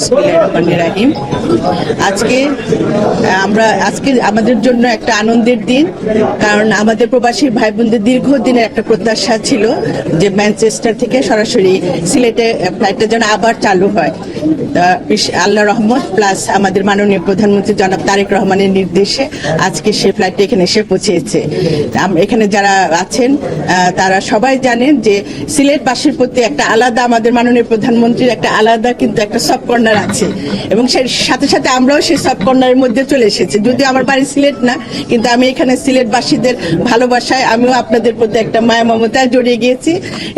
বিসমিল্লাহির রহমানির রহিম। আজকে আমাদের জন্য একটা আনন্দের দিন, কারণ আমাদের প্রবাসী ভাই বোনদের দীর্ঘদিনের একটা প্রত্যাশা ছিল যে ম্যানচেস্টার থেকে সরাসরি সিলেটে ফ্লাইটটা যেন আবার চালু হয়। আল্লাহ রহমত প্লাস আমাদের মাননীয় প্রধানমন্ত্রী জনাব তারেক রহমানের নির্দেশে আজকে সেই ফ্লাইটটা এখানে এসে পৌঁছেছে। এখানে যারা আছেন তারা সবাই জানেন যে সিলেটবাসীর প্রতি একটা আলাদা, আমাদের মাননীয় প্রধানমন্ত্রীর একটা আলাদা কিন্তু একটা সব কর্নার আছে, এবং সেই সাথে সাথে আমরাও সেই সব কর্নারের মধ্যে চলে এসেছি। যদিও আমার বাড়ি সিলেট না, কিন্তু আমি এখানে সিলেটবাসীদের ভালোবাসায় আমিও আপনাদের প্রতি একটা মায়া মমতায় জড়িয়ে গিয়েছি,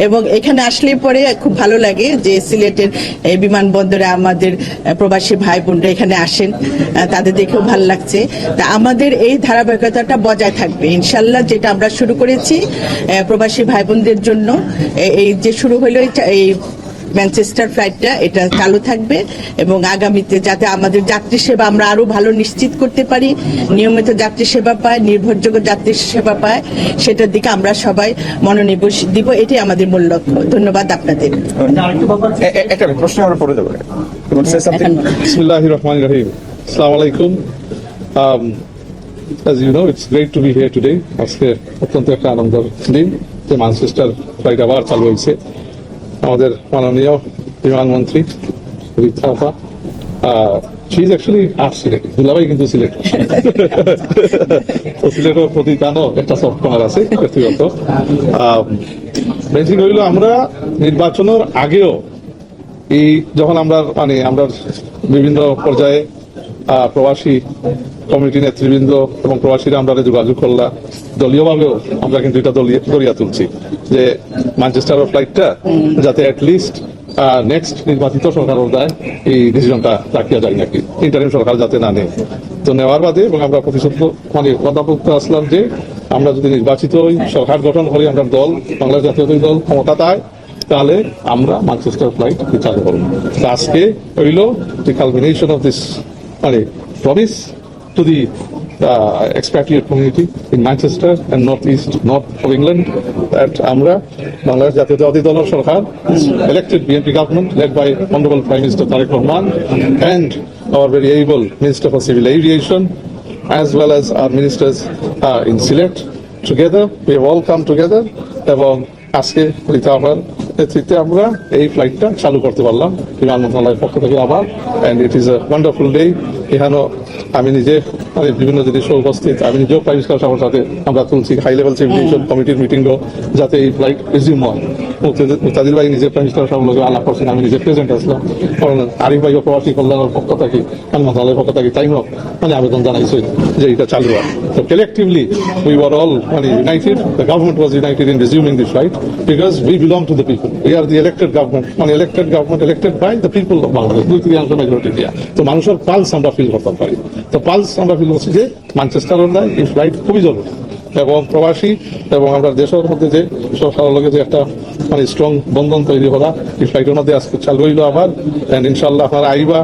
এবং এখানে আসলে পরে খুব ভালো লাগে যে সিলেটের এই বিমানবন্দরে আমাদের প্রবাসী ভাই বোনরা এখানে আসেন, তাদের দেখেও ভালো লাগছে। তা আমাদের এই ধারাবাহিকতাটা বজায় থাকবে ইনশাল্লাহ। যেটা আমরা শুরু করেছি প্রবাসী ভাই বোনদের জন্য, এই যে শুরু হলো এই ম্যানচেস্টার ফ্লাইটটা, এটা চালু থাকবে, এবং আগামীতে যাতে আমাদের যাত্রী সেবা আমরা আরো ভালো নিশ্চিত করতে পারি, নিয়মিত যাত্রী সেবা পায়, নির্ভরযোগ্য যাত্রী সেবা পায়, সেটার দিকে আমরা সবাই মনোনিবেশ দিব। এটাই আমাদের মূল লক্ষ্য। ধন্যবাদ আপনাদের। একটা প্রশ্ন আমরা পড়ে দেবো। বিসমিল্লাহির রহমানির রহিম। আসসালামু আলাইকুম। As you know, it's great to be here today. আজকে অত্যন্ত একটা আনন্দের দিন যে ম্যানচেস্টার ফ্লাইট আবার চালু হয়েছে। আমাদের মাননীয় বিমানমন্ত্রী রিতা আপা, she is actually আর সিলেট, দুলাভাই কিন্তু সিলেট। তো সিলেটের প্রতি তারও একটা সফট কর্নার আছে ব্যক্তিগত। বেসিক হইল আমরা নির্বাচনের আগেও যখন আমরা আমরা বিভিন্ন পর্যায়ে প্রবাসী কমিটি নেতৃবৃন্দ এবং প্রবাসীরা আমরা যোগাযোগ করলাম, দলীয়ভাবেও আমরা কিন্তু এটা দরিয়া তুলছি যে ম্যানচেস্টার ফ্লাইটটা যাতে অ্যাটলিস্ট নেক্সট নির্বাচিত সরকার দেয়, এই ডিসিশনটা রাখিয়া যায় নাকি, ইন্টারিম সরকার যাতে না নেয়। তো নেওয়ার বাদে এবং আমরা প্রতিশোধ কথা বলতে আসলাম যে আমরা যদি নির্বাচিত হই, সরকার গঠন করি, আমরা দল বাংলাদেশ জাতীয়তাবাদী দল ক্ষমতা পায়, তাহলে আমরা ম্যানচেস্টার ফ্লাইট চালু করবো। আজকে হইল the culmination of this promise to the expatriate community in Manchester and north of England that আমরা বাংলাদেশ জাতীয়তাবাদী দল সরকার, elected BNP government led by Honorable Prime Minister Tariq Rahman and our very able Minister for Civil Aviation as well as our ministers in Sylhet, together we have all come together এবং আজকে রিতাফার নেতৃত্বে আমরা এই ফ্লাইটটা চালু করতে পারলাম বিমান মন্ত্রণালয়ের পক্ষ থেকে আবার। And it is a wonderful day. এখানেও আমি নিজে বিভিন্ন জিনিসও উপস্থিত, আমি নিজেও প্রাইম মিনিস্টার সাহেবের সাথে আমরা তুলছি হাই লেভেল সিভিলিয়েশন কমিটির মিটিংও যাতে এই ফ্লাইট রিজিউম হয়। মুক্তাদির ভাই নিজে প্রাইম মিনিস্টার সাহেব লোক আলাপ করছেন, আমি নিজে প্রেজেন্ট আসলাম, কারণ আরিফ ভাই প্রবাসী কল্যাণের পক্ষ থেকে মন্ত্রণালয়ের পক্ষ থেকে তাই আবেদন জানাইছে যে এটা চালু হয়। তো collectively we were all united, the government was united in resuming the flight because we belong to the people. We are the elected government, elected by the people of Bangladesh, 2/3 majority দিয়া। তো মানুষের pulse আমরা feel করতে পারি। তো pulse আমরা feel করছি যে ম্যানচেস্টার এই ফ্লাইট খুবই জরুরি, এবং প্রবাসী এবং আমরা দেশের মধ্যে যে সরকারের লগে যে একটা স্ট্রং বন্ধন তৈরি করা, এই ফ্লাইটের মধ্যে আজকে চালু হইল আবার। ইনশাল্লাহ আপনারা আইবা,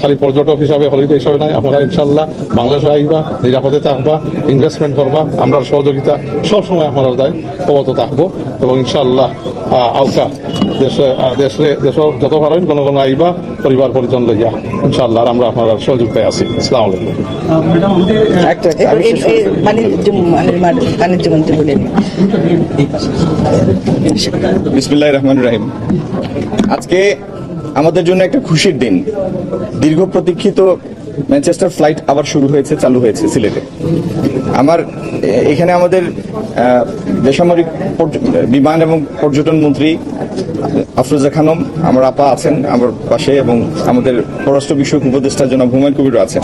খালি পর্যটক হিসাবে হলিডে হিসাবে নয়, আপনারা ইনশাল্লাহ বাংলাদেশে আইবা, নিরাপদে থাকবা, ইনভেস্টমেন্ট করবা, আমরা সহযোগিতা সবসময় আপনারা দেয় অবত থাকবো, এবং ইনশাল্লাহ আওকা দেশের যত পারেন কোনো আইবা পরিবার পরিজন লইয়া ইনশাল্লাহ আমরা আপনারা সহযোগিতায় আছি। আসসালামু আলাইকুম। বিসমিল্লাহির রহমানির রহিম। আজকে আমাদের জন্য একটা খুশির দিন। দীর্ঘ প্রতীক্ষিত ম্যানচেস্টার ফ্লাইট আবার শুরু হয়েছে, চালু হয়েছে সিলেটে। এখানে আমাদের বেসামরিক বিমান এবং পর্যটন মন্ত্রী আফরোজা খানম আমার আপা আছেন আমার পাশে, এবং আমাদের পররাষ্ট্র বিষয়ক উপদেষ্টা জনাব হুমায়ুন কবিরও আছেন।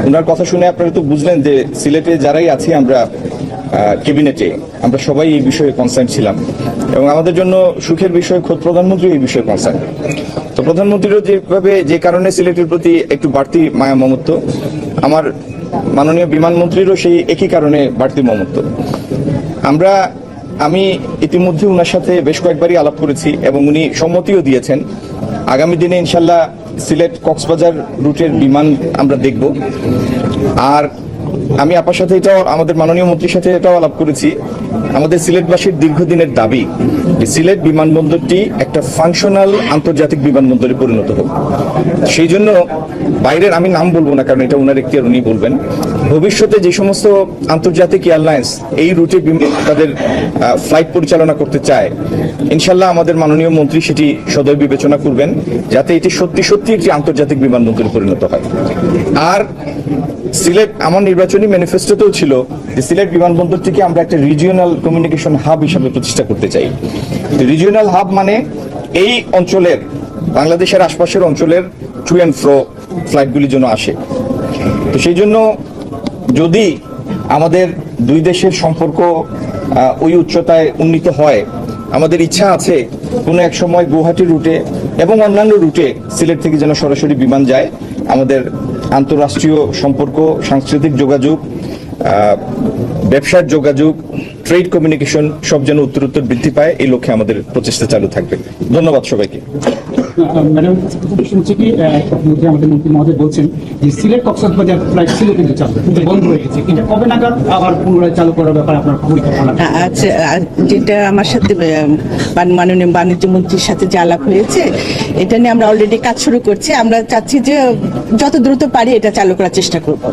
ওনার কথা শুনে আপনারা তো বুঝলেন যে সিলেটে যারাই আছি আমরা ক্যাবিনেটে আমরা সবাই এই বিষয়ে কনসার্ন ছিলাম, এবং আমাদের জন্য সুখের বিষয় খোদ প্রধানমন্ত্রী এই বিষয়ে কনসার্ন। তো প্রধানমন্ত্রীরও যে কারণে সিলেটের প্রতি একটু বাড়তি মায়া মমত্ব, আমার মাননীয় বিমানমন্ত্রীরও সেই একই কারণে বাড়তি মমত্ব। আমি ইতিমধ্যে ওনার সাথে বেশ কয়েকবারই আলাপ করেছি এবং উনি সম্মতিও দিয়েছেন। আগামী দিনে ইনশাল্লাহ সিলেট কক্সবাজার রুটের বিমান আমরা দেখব। আর আমি আপার সাথে এটাও আমাদের মাননীয় মন্ত্রীর সাথে এটাও আলাপ করেছি, আমাদের সিলেটবাসীর দীর্ঘদিনের দাবি যে সিলেট বিমানবন্দরটি একটা ফাংশনাল আন্তর্জাতিক বিমানবন্দরে পরিণত হোক। সেই জন্য বাইরের আমি নাম বলবো না, কারণ এটা ওনার এখতিয়ার, উনি বলবেন। ভবিষ্যতে যে সমস্ত আন্তর্জাতিক এয়ারলাইন্স এই রুটে তাদের ফ্লাইট পরিচালনা করতে চায়, ইনশাল্লাহ আমাদের মাননীয় মন্ত্রী সেটি সদয় বিবেচনা করবেন, যাতে এটি সত্যি সত্যি একটি আন্তর্জাতিক বিমানবন্দরে পরিণত হয়। আর সিলেট, আমার নির্বাচনী ম্যানিফেস্টোতেও ছিল যে সিলেট বিমানবন্দরটিকে আমরা একটা রিজিওনাল কমিউনিকেশন হাব হিসেবে প্রতিষ্ঠা করতে চাই। রিজিওনাল হাব মানে এই অঞ্চলের, বাংলাদেশের আশপাশের অঞ্চলের টু অ্যান্ড ফ্রো ফ্লাইটগুলি যেন আসে। তো সেই জন্য যদি আমাদের দুই দেশের সম্পর্ক ওই উচ্চতায় উন্নীত হয়, আমাদের ইচ্ছা আছে কোনো এক সময় গুয়াহাটি রুটে এবং অন্যান্য রুটে সিলেট থেকে যেন সরাসরি বিমান যায়। আমাদের আন্তঃরাষ্ট্রীয় সম্পর্ক, সাংস্কৃতিক যোগাযোগ, ব্যবসার যোগাযোগ, ট্রেড কমিউনিকেশন সব যেন উত্তরোত্তর বৃদ্ধি পায়, এই লক্ষ্যে আমাদের প্রচেষ্টা চালু থাকবে। ধন্যবাদ সবাইকে। ম্যাডাম, শুনছি কি আমাদের মন্ত্রী মহোদয় বলছেন যে সিলেট কক্সবাজার ফ্লাইট ছিল কিন্তু চালু, কিন্তু বন্ধ হয়ে গেছে, কিন্তু কবে নাগাদ আবার পুনরায় চালু করার ব্যাপারে আপনার পরিকল্পনা? আচ্ছা, যেটা আমার সাথে মাননীয় বাণিজ্য মন্ত্রীর সাথে যে আলাপ হয়েছে, এটা নিয়ে আমরা অলরেডি কাজ শুরু করছি। আমরা চাচ্ছি যে যত দ্রুত পারি এটা চালু করার চেষ্টা করবো।